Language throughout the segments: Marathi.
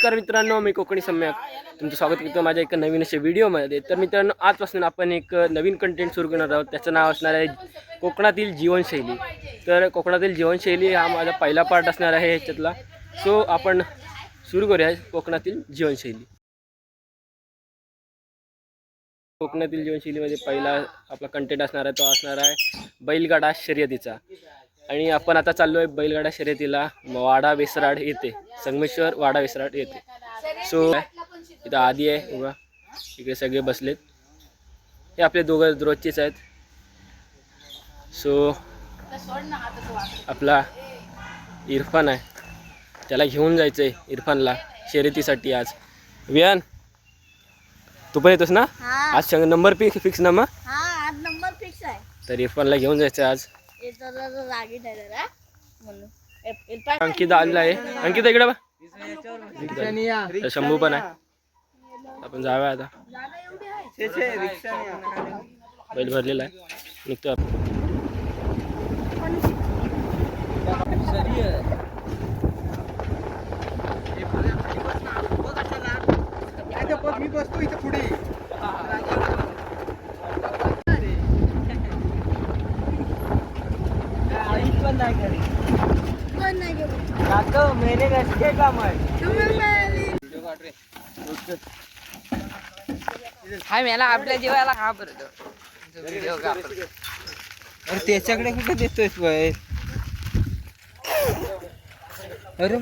नमस्कार मित्रांनो, मी कोकणी सम्यक तुमचं स्वागत करतो माझ्या एका नवीन अशा व्हिडिओमध्ये. तर मित्रांनो, आजपासून आपण एक नवीन कंटेंट सुरू करणार आहोत. त्याचं नाव असणार आहे कोकणातील जीवनशैली. तर कोकणातील जीवनशैली हा माझा पहिला पार्ट असणार आहे ह्याच्यातला. सो आपण सुरू करूया कोकणातील जीवनशैली. कोकणातील जीवनशैलीमध्ये पहिला आपला कंटेंट असणार आहे तो असणार आहे बैलगाडा शर्यतीचा. आणि आपण आता चाललो आहे बैलगाडा शर्यतीला वाडा वेसराड येथे, संगमेश्वर वाडा वेसराड येथे. सो इथं आधी आहे उभा, इकडे सगळे बसलेत. हे आपले दोघं रोजचेच आहेत. सो आपला इरफान आहे, त्याला घेऊन जायचं आहे इरफानला शर्यतीसाठी आज. वियान तू पण येतोस ना आज? नंबर फिक्स ना? मग आज नंबर फिक्स आहे. तर इरफानला घेऊन जायचं आज. अंकिता आलेला आहे. अंकिता इकडे बा. शंभू पण आहे. आपण जाऊया आता. बैल भरलेला आहे, निघतो आपण. मी बसतो इथे पुढे. मेरे रस्ते का हाय मला आपल्या जीवाला हा बरं. अरे त्याच्याकडे कुठे देतोयस बाय? अरे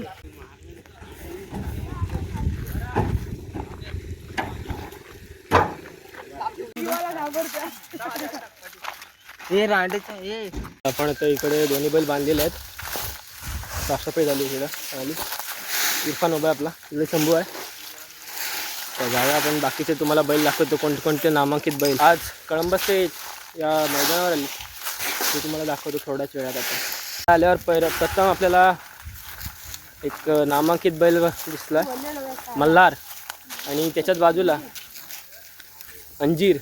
हे रांडेचा हे. आपण आता इकडे दोन्ही बैल बांधलेले आहेत. साफसफाई झाली इकडं आली. इरफान उभा आहे आपला, इकडे शंभू आहे. तर जाऊया आपण बाकीचे तुम्हाला बैल दाखवतो, कोणते नामांकित बैल आज कळंबसचे या मैदानावर आले ते तुम्हाला दाखवतो थोड्याच वेळात. आता आल्यावर प्रथम आपल्याला एक नामांकित बैल दिसला, मल्हार. आणि त्याच्याच बाजूला अंजीर.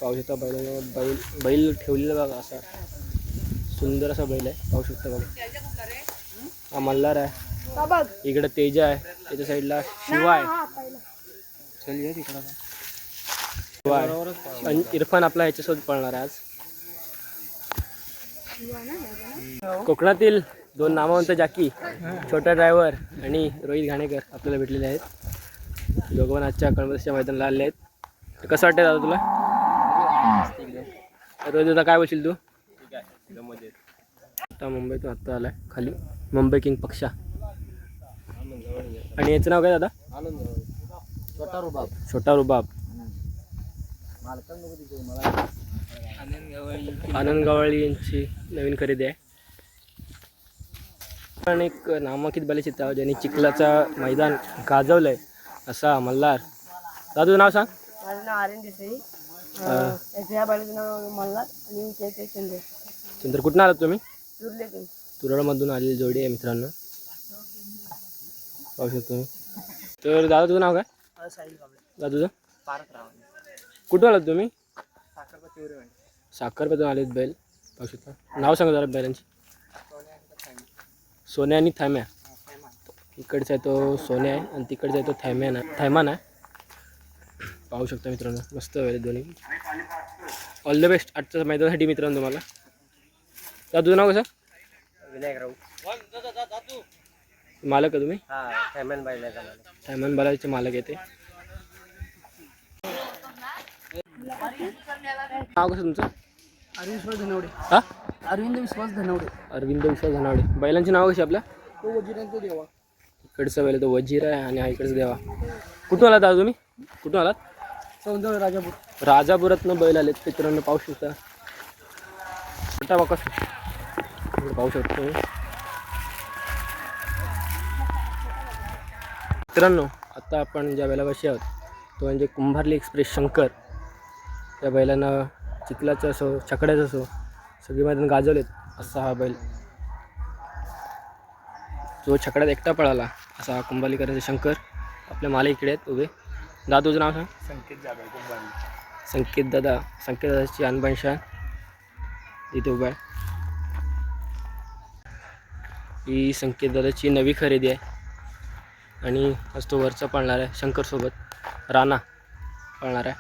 पाहू शकता बैल ठेवलेला बघा, असा सुंदर असा बैल आहे, पाहू शकता बघा. हा मल्हार आहे. इकडे तेजा आहे, त्याच्या साईडला शिवा आहे. इरफान आपला ह्याच्यासोबत पळणार आहे आज. कोकणातील दोन नामवंत जाकी, छोटा ड्रायव्हर आणि रोहित घाणेकर आपल्याला भेटलेले आहेत. दोघं पण आजच्या कळंबसच्या मैदानाला आलेले आहेत. कसं वाटतं दादा तुला? रोहित दादा काय बोलशील तू? आता मुंबईतून आत्ता आलाय खाली, मुंबई किंग पक्षा. आणि याचं नाव काय दादा? छोटा रुबाब. आनंद गवळी यांची नवीन खरेदी आहे. पण एक नामांकित बैलाची नाव ज्यांनी चिखलाचा मैदान गाजवलंय असा मल्हार. दादा तुझं नाव सांग. माझं नाव आर्यन देसाई. ह्या बैलाचं नाव मल्हार आणि चंद्र. चंद्र. कुठून आलात तुम्ही? तुरलेतून. तुरळमधून आलेली जोडी आहे मित्रांनो, पाहू शकतो तुम्ही. तर दादा तुझं नाव काय? दादा तुझं? कुठून आलात तुम्ही? साखरपतून आलेत बैल, पाहू शकता. नाव सांगा जरा बैलांची. सोन्या आणि थैम्या. इकडचा आहे तो सोन्या आहे आणि तिकडचा आहे तो थैमान आहे. पाहू शकता मित्रांनो, मस्त बैल दोन्ही. ऑल द बेस्ट आजच्या मैदानासाठी मित्रांनो तुम्हाला. दादा तुझं नाव कसं? विनायक राऊत. मालक आहे तुम्ही? थैमान बैलाचे मालक येते. नाव कसं तुमचं? अरविंद विश्वास धनवडे. हा, अरविंद विश्वास धनवडे. अरविंद विश्वास धनावडे. बैलांची नाव कशी आपल्या? तो वजिरांचा देवा. इकडचा बैल तो वजीर आहे आणि हा इकडचा देवा. कुठून आलात दादा तुम्ही? कुठून आलात? सौंदर्य राजापूर. राजापुरातनं बैल आलेत मित्रांनो, पाहू शकता. मोठा बाकस पाहू शकतो मित्रांनो. आता आपण ज्या बैलापाशी आहोत तो म्हणजे कुंभारली एक्सप्रेस शंकर. त्या बैलांना चिखलाचं असो छकड्याचं असो सगळी मैदान गाजवलेत असा हा बैल. जो छकड्यात एकटा पळाला असा हा कुंभारलीकरांचा शंकर. आपल्या माले इकडे आहेत उभे. दादा तुझं नाव सांग. संकेत जाधव. संकेत दादाची अनबान शान इथे उभा आहे. ही संकेत दादाची नवी खरेदी आहे. आणि आज तो वरचा पळणार आहे शंकरसोबत राणा पळणार आहे.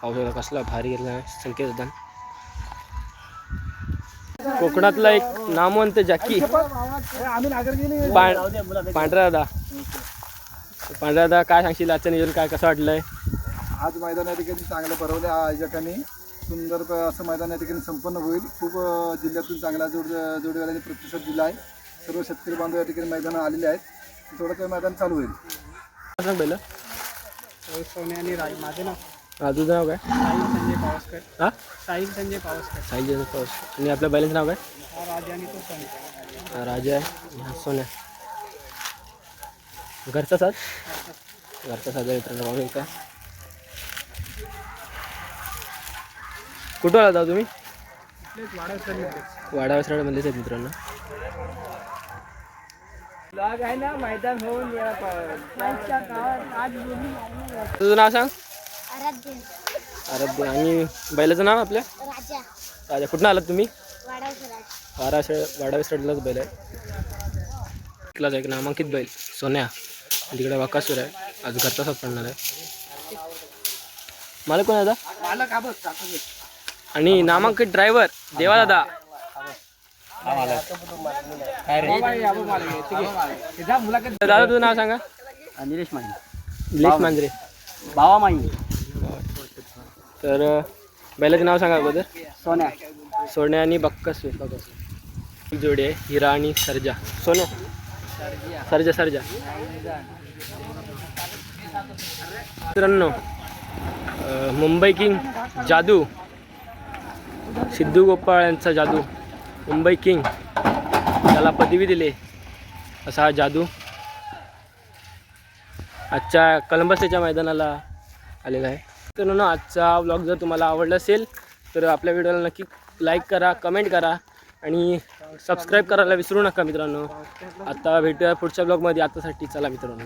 पावसाला कसला भारी घेतला आहे संकेतदान. कोकणातला एक नामवंत जॅकी पांढरा दादा. पांढरा दादा काय सांगशील आजचं नियोजन काय कसं वाटलंय? आज मैदान या ठिकाणी चांगलं भरवलं आयोजकांनी. सुंदर असं मैदान या ठिकाणी संपन्न होईल. खूप जिल्ह्यातून चांगला जोडीवाल्यांनी प्रतिसाद दिला आहे. सर्व शेतकरी बांधव या ठिकाणी मैदान आलेले आहेत. थोडं काही मैदान चालू होईल. सांग पहिलं सोने आणि माझे नाव तुझं नाव काय? साहिल संजय पावसकर. हां साहिल संजय पावसकर. साहिल पाऊस. आणि आपल्या बैलांचं नाव काय? राजा आणि तो सोने. हा राजा आहे हा सोन्या. घरचा साज घरचा साज आहे मित्रांनो. बघू का कुठं आला होता तुम्ही? वाडावसराडमध्येच आहेत मित्रांनो. आहे ना मैदान होऊन तुझं नाव सांग. आराध्य. आणि बैलाचं नाव आपल्या? राजा. कुठं आलात तुम्ही? वाडावसराडलाच बैल आहे. इथलाच एक नामांकित बैल सोन्या. तिकडे वाकासूर आहे. आज घरचा साथ पडणार आहे. मला कोण दादा? मला का बघ आणि नामांकित ड्रायव्हर देवा दादा. दादा तुझं नाव सांगा. निलेश माही. निलेश मांजरे. भावा माही. तर बैलाचं नाव सांगा अगोदर. सोन्या. सोन्या आणि बक्कस जोडी आहे हिरा आणि सर्जा. सोन्या सर्जा. मित्रांनो मुंबई किंग जादू सिद्धू गोपाळ यांचा जादू मुंबई किंग त्याला पदवी दिले असा हा जादू आजच्या कलंबसच्या मैदानाला आलेला आहे. मित्रांनो आजचा व्लॉग जर तुम्हाला आवडला असेल तर आपल्या व्हिडिओला नक्की लाईक करा, कमेंट करा आणि सबस्क्राईब करायला विसरू नका मित्रांनो. आता भेटूया पुढच्या ब्लॉगमध्ये. आतासाठी चला मित्रांनो.